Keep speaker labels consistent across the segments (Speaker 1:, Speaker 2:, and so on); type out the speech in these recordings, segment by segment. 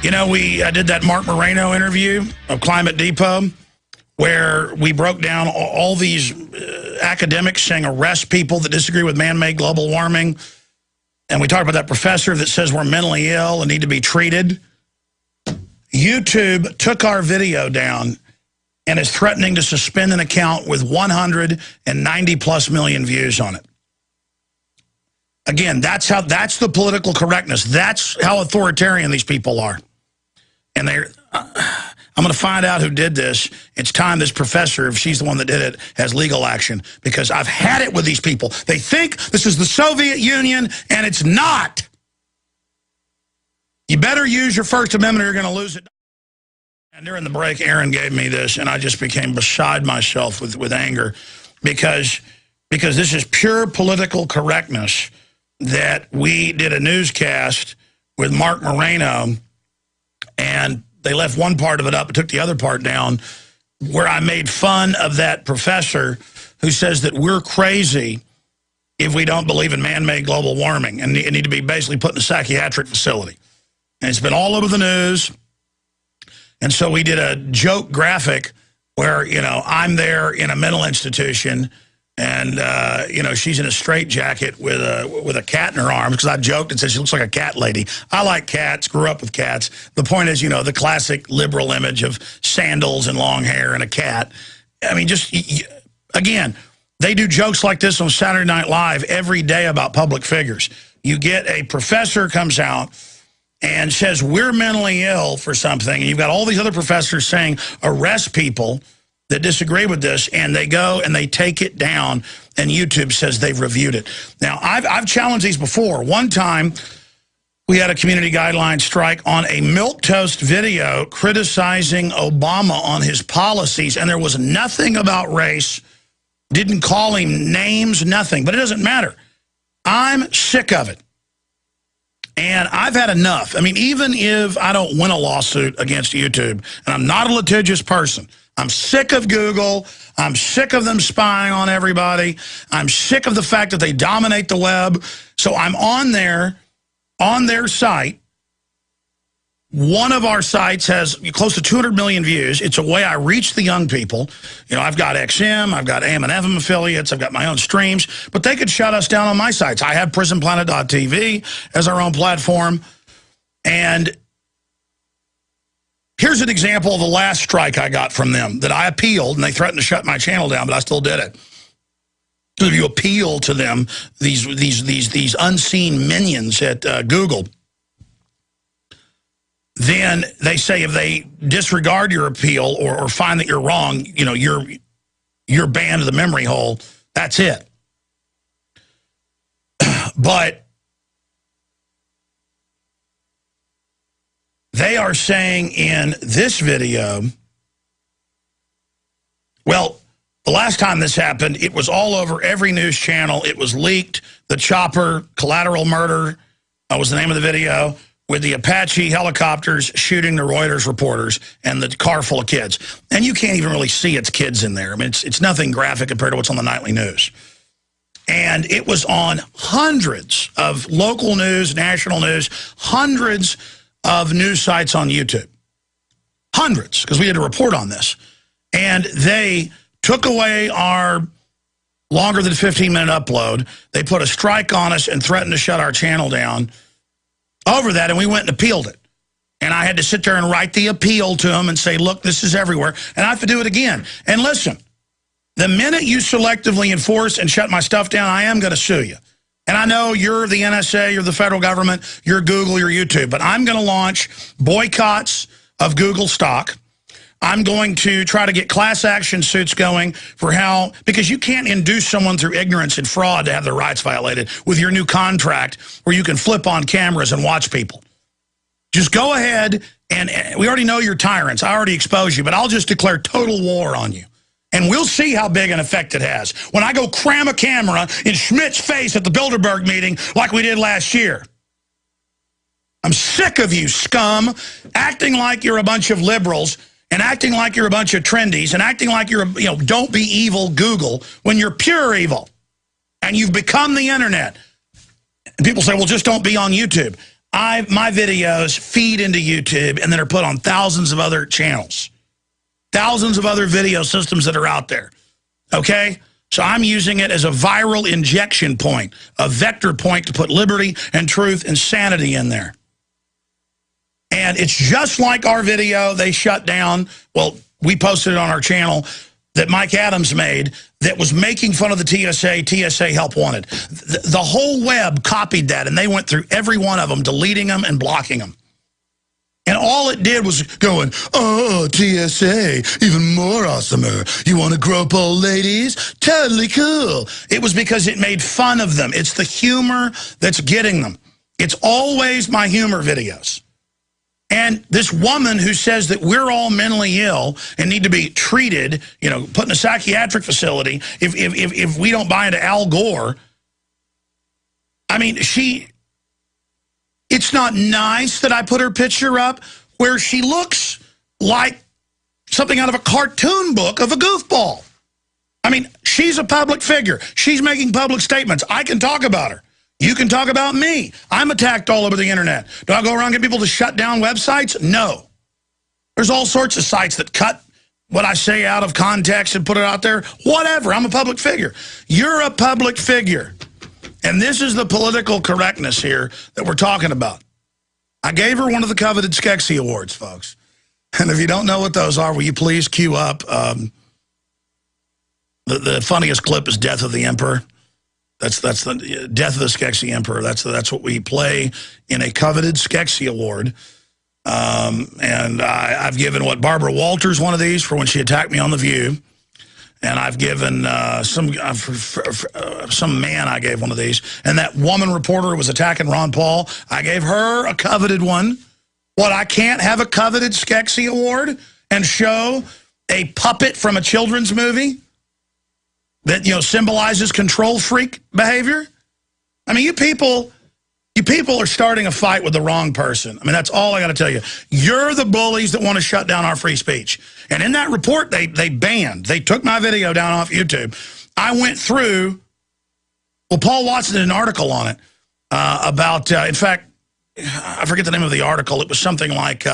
Speaker 1: You know, we did that Mark Moreno interview of Climate Depot where we broke down all these academics saying arrest people that disagree with man-made global warming. And we talked about that professor that says we're mentally ill and need to be treated. YouTube took our video down and is threatening to suspend an account with 190+ million views on it. Again, that's the political correctness. That's how authoritarian these people are. And I'm going to find out who did this. It's time this professor, if she's the one that did it, has legal action. Because I've had it with these people. They think this is the Soviet Union, and it's not. You better use your First Amendment or you're going to lose it. And during the break, Aaron gave me this, and I just became beside myself with anger. Because this is pure political correctness that we did a newscast with Mark Moreno, and they left one part of it up and took the other part down, where I made fun of that professor who says that we're crazy if we don't believe in man-made global warming and need to be basically put in a psychiatric facility. And it's been all over the news. And so we did a joke graphic where, you know, I'm there in a mental institution and, you know, she's in a straitjacket with a cat in her arms, because I joked and said she looks like a cat lady. I like cats, grew up with cats. The point is, you know, the classic liberal image of sandals and long hair and a cat. I mean, just, again, they do jokes like this on Saturday Night Live every day about public figures. You get a professor comes out and says we're mentally ill for something, and you've got all these other professors saying arrest people that disagree with this, and they go and they take it down, and YouTube says they've reviewed it. Now, I've challenged these before. One time, we had a community guideline strike on a milquetoast video criticizing Obama on his policies, and there was nothing about race, didn't call him names, nothing, but it doesn't matter. I'm sick of it. And I've had enough. I mean, even if I don't win a lawsuit against YouTube, and I'm not a litigious person, I'm sick of Google. I'm sick of them spying on everybody. I'm sick of the fact that they dominate the web. So I'm on there, on their site. One of our sites has close to 200 million views. It's a way I reach the young people. You know, I've got XM, I've got AM and FM affiliates, I've got my own streams, but they could shut us down on my sites. I have prisonplanet.tv as our own platform. And here's an example of the last strike I got from them that I appealed, and they threatened to shut my channel down, but I still did it. If you appeal to them, these unseen minions at Google, then they say if they disregard your appeal or find that you're wrong, you know, you're banned to the memory hole. That's it. But they are saying in this video, well, the last time this happened, it was all over every news channel. It was leaked. The chopper, collateral murder, was the name of the video, with the Apache helicopters shooting the Reuters reporters and the car full of kids. And you can't even really see its kids in there. I mean, it's nothing graphic compared to what's on the nightly news. And it was on hundreds of local news, national news, hundreds of news sites on YouTube. Hundreds, because we had a report on this. And they took away our longer than 15-minute upload. They put a strike on us and threatened to shut our channel down over that, and we went and appealed it. And I had to sit there and write the appeal to them and say, look, this is everywhere. And I have to do it again. And listen, the minute you selectively enforce and shut my stuff down, I am going to sue you. And I know you're the NSA, you're the federal government, you're Google, you're YouTube, but I'm going to launch boycotts of Google stock. I'm going to try to get class action suits going for how, because you can't induce someone through ignorance and fraud to have their rights violated with your new contract where you can flip on cameras and watch people. Just go ahead, and we already know you're tyrants. I already exposed you, but I'll just declare total war on you. And we'll see how big an effect it has when I go cram a camera in Schmidt's face at the Bilderberg meeting like we did last year. I'm sick of you, scum, acting like you're a bunch of liberals and acting like you're a bunch of trendies and acting like you're, you know, don't be evil Google when you're pure evil. And you've become the internet. And people say, well, just don't be on YouTube. my videos feed into YouTube and then are put on thousands of other channels. Thousands of other video systems that are out there. Okay? So I'm using it as a viral injection point, a vector point to put liberty and truth and sanity in there. And it's just like our video they shut down. Well, we posted it on our channel that Mike Adams made that was making fun of the TSA help wanted. The whole web copied that, and they went through every one of them, deleting them and blocking them. And all it did was going, oh, TSA, even more awesomer. You want to grope old ladies? Totally cool. It was because it made fun of them. It's the humor that's getting them. It's always my humor videos. And this woman who says that we're all mentally ill and need to be treated, you know, put in a psychiatric facility if we don't buy into Al Gore. I mean, it's not nice that I put her picture up where she looks like something out of a cartoon book of a goofball. I mean, she's a public figure. She's making public statements. I can talk about her. You can talk about me. I'm attacked all over the internet. Do I go around and get people to shut down websites? No. There's all sorts of sites that cut what I say out of context and put it out there. Whatever. I'm a public figure. You're a public figure. And this is the political correctness here that we're talking about. I gave her one of the coveted Skeksis Awards, folks. And if you don't know what those are, will you please queue up? The funniest clip is Death of the Emperor. That's the Death of the Skeksis Emperor. That's what we play in a coveted Skeksis Award. And I've given Barbara Walters one of these for when she attacked me on The View. And I've given some man I gave one of these. And that woman reporter who was attacking Ron Paul, I gave her a coveted one. What, I can't have a coveted Skeksis Award and show a puppet from a children's movie that, you know, symbolizes control freak behavior? I mean, you people are starting a fight with the wrong person. I mean, that's all I got to tell you. You're the bullies that want to shut down our free speech. And in that report, they took my video down off YouTube. I went through, well, Paul Watson did an article on it about, in fact, I forget the name of the article. It was something like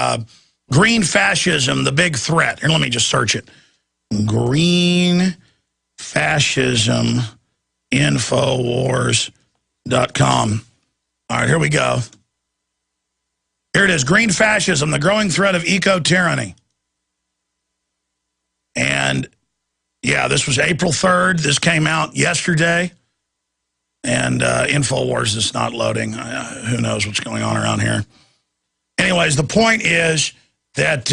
Speaker 1: Green Fascism, the Big Threat. Here, let me just search it. Green Fascism, Infowars.com. All right, here we go. Here it is, Green Fascism, the growing threat of eco-tyranny. And, yeah, this was April 3rd. This came out yesterday. And Infowars is not loading. Who knows what's going on around here. Anyways, the point is that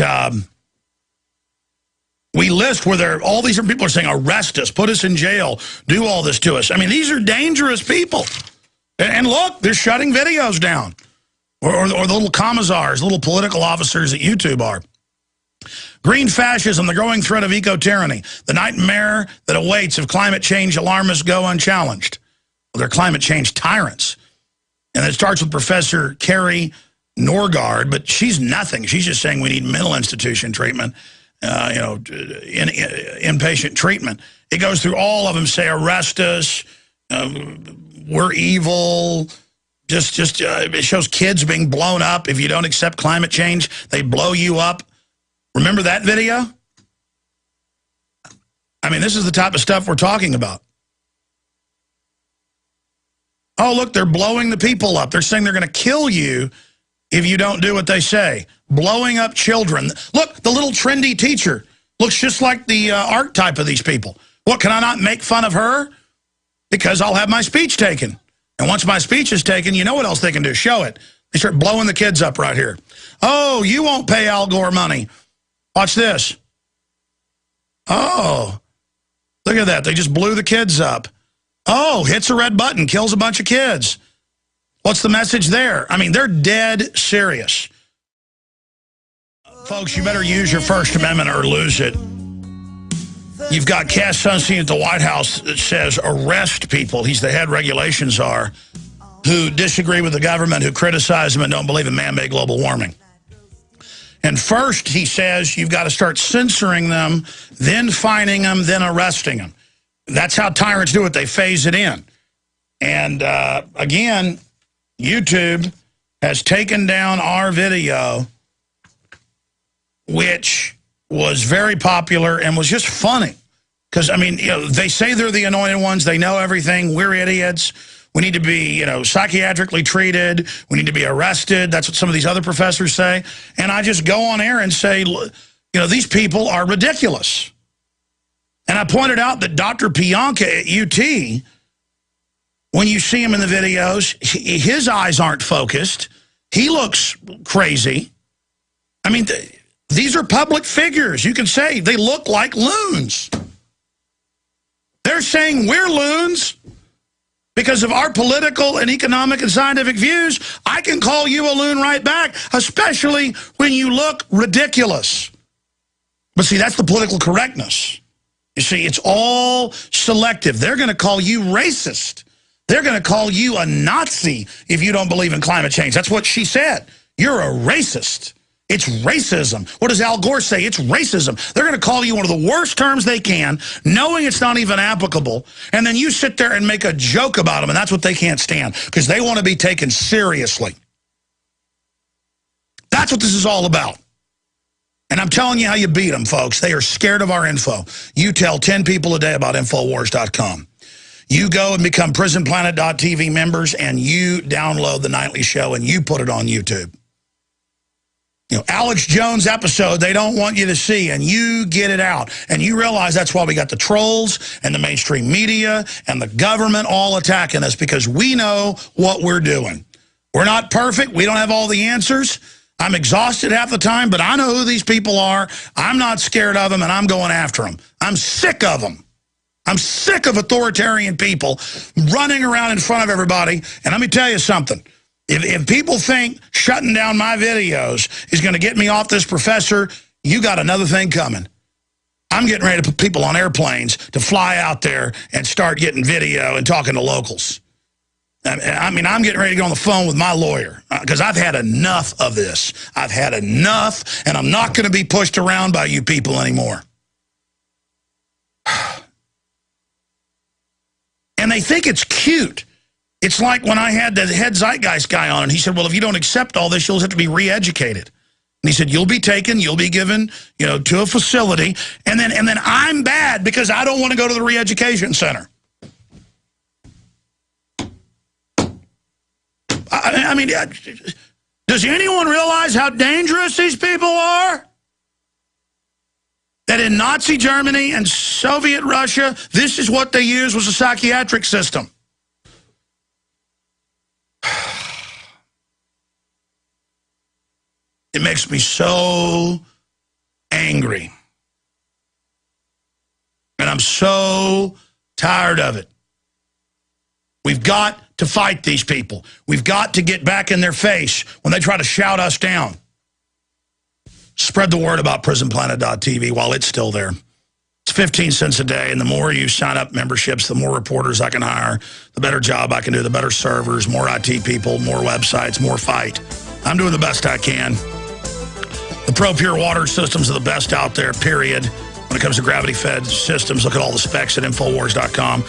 Speaker 1: we list where all these people are saying, arrest us, put us in jail, do all this to us. I mean, these are dangerous people. And look, they're shutting videos down. Or the little commissars, little political officers at YouTube are. Green fascism, the growing threat of eco-tyranny, the nightmare that awaits if climate change alarmists go unchallenged. Well, they're climate change tyrants. And it starts with Professor Carrie Norgard, but she's nothing. She's just saying we need mental institution treatment. Inpatient treatment. It goes through all of them, say, arrest us, we're evil. It shows kids being blown up. If you don't accept climate change, they blow you up. Remember that video? I mean, this is the type of stuff we're talking about. Oh, look, they're blowing the people up. They're saying they're going to kill you if you don't do what they say. Blowing up children. Look, the little trendy teacher looks just like the archetype of these people. What, can I not make fun of her? Because I'll have my speech taken. And once my speech is taken, you know what else they can do? Show it. They start blowing the kids up right here. Oh, you won't pay Al Gore money. Watch this. Oh, look at that. They just blew the kids up. Oh, hits a red button, kills a bunch of kids. What's the message there? I mean, they're dead serious. Folks, you better use your First Amendment or lose it. You've got Cass Sunstein at the White House that says arrest people. He's the head regulation czar who disagree with the government, who criticize them and don't believe in man-made global warming. And first, he says, you've got to start censoring them, then fining them, then arresting them. That's how tyrants do it. They phase it in. And again, YouTube has taken down our video, which was very popular and was just funny. Because, I mean, you know, they say they're the anointed ones. They know everything. We're idiots. We need to be, you know, psychiatrically treated. We need to be arrested. That's what some of these other professors say. And I just go on air and say, you know, these people are ridiculous. And I pointed out that Dr. Pianka at UT, when you see him in the videos, his eyes aren't focused. He looks crazy. I mean, these are public figures. You can say they look like loons. They're saying we're loons because of our political and economic and scientific views. I can call you a loon right back, especially when you look ridiculous. But see, that's the political correctness. You see, it's all selective. They're going to call you racist. They're going to call you a Nazi if you don't believe in climate change. That's what she said. You're a racist. It's racism. What does Al Gore say? It's racism. They're going to call you one of the worst terms they can, knowing it's not even applicable, and then you sit there and make a joke about them, and that's what they can't stand, because they want to be taken seriously. That's what this is all about. And I'm telling you how you beat them, folks. They are scared of our info. You tell 10 people a day about Infowars.com. You go and become prisonplanet.tv members, and you download the nightly show, and you put it on YouTube. You know, Alex Jones episode they don't want you to see, and you get it out. And you realize that's why we got the trolls and the mainstream media and the government all attacking us, because we know what we're doing. We're not perfect. We don't have all the answers. I'm exhausted half the time, but I know who these people are. I'm not scared of them, and I'm going after them. I'm sick of them. I'm sick of authoritarian people running around in front of everybody. And let me tell you something. If people think shutting down my videos is going to get me off this professor, you got another thing coming. I'm getting ready to put people on airplanes to fly out there and start getting video and talking to locals. I mean, I'm getting ready to get on the phone with my lawyer because I've had enough of this. I've had enough, and I'm not going to be pushed around by you people anymore. And they think it's cute. It's like when I had the head zeitgeist guy on, and he said, well, if you don't accept all this, you'll have to be re-educated. And he said, you'll be taken, you'll be given, you know, to a facility, and then I'm bad because I don't want to go to the re-education center. I mean, does anyone realize how dangerous these people are? That in Nazi Germany and Soviet Russia, this is what they used was a psychiatric system. It makes me so angry. And I'm so tired of it. We've got to fight these people. We've got to get back in their face when they try to shout us down. Spread the word about prisonplanet.tv while it's still there. It's 15 cents a day, and the more you sign up memberships, the more reporters I can hire, the better job I can do, the better servers, more IT people, more websites, more fight. I'm doing the best I can. The Pro Pure water systems are the best out there, period. When it comes to gravity-fed systems, look at all the specs at Infowars.com.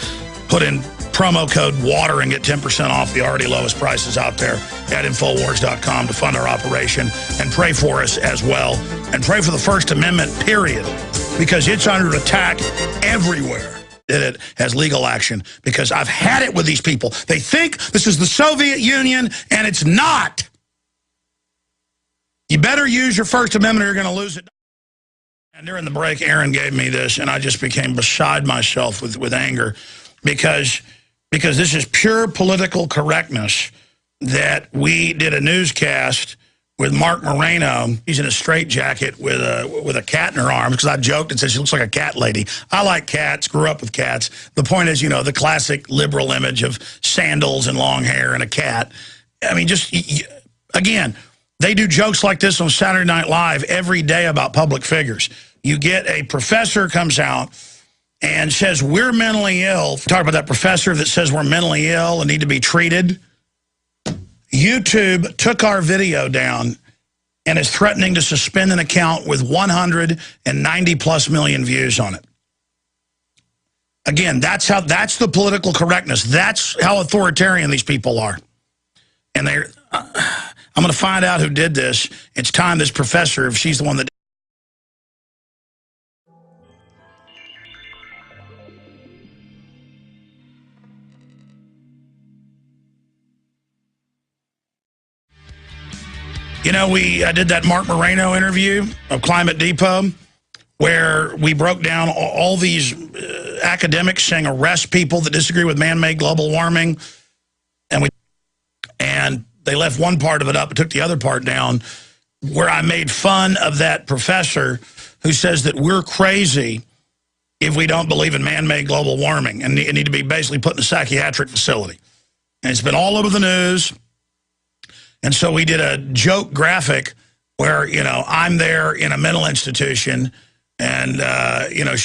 Speaker 1: Put in promo code WATER and get 10% off the already lowest prices out there at Infowars.com to fund our operation. And pray for us as well. And pray for the First Amendment, period. Because it's under attack everywhere. It has legal action. Because I've had it with these people. They think this is the Soviet Union, and it's not. You better use your First Amendment or you're going to lose it. And during the break, Aaron gave me this, and I just became beside myself with anger. Because this is pure political correctness that we did a newscast with Mark Moreno. He's in a straitjacket with a cat in her arms, because I joked and said she looks like a cat lady. I like cats, grew up with cats. The point is, you know, the classic liberal image of sandals and long hair and a cat. I mean, just, again, they do jokes like this on Saturday Night Live every day about public figures. You get a professor comes out and says we're mentally ill. Talk about that professor that says we're mentally ill and need to be treated. YouTube took our video down and is threatening to suspend an account with 190+ million views on it. Again, that's the political correctness. That's how authoritarian these people are. And I'm going to find out who did this. It's time this professor, if she's the one that... You know, I did that Mark Moreno interview of Climate Depot, where we broke down all these academics saying arrest people that disagree with man-made global warming, and they left one part of it up and took the other part down, where I made fun of that professor who says that we're crazy if we don't believe in man-made global warming and need to be basically put in a psychiatric facility. And it's been all over the news. And so we did a joke graphic where, you know, I'm there in a mental institution and, you know,